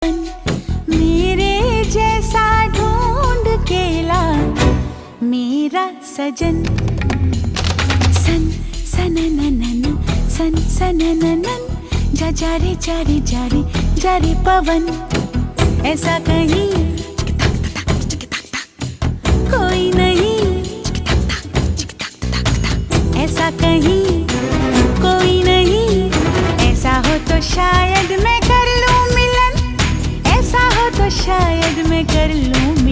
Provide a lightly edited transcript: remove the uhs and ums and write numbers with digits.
मेरे जैसा ढूंढ के ला मेरा सजन। सन सनननन सन सनननन जा जा रे जा रे जा रे जा रे पवन, ऐसा कहीं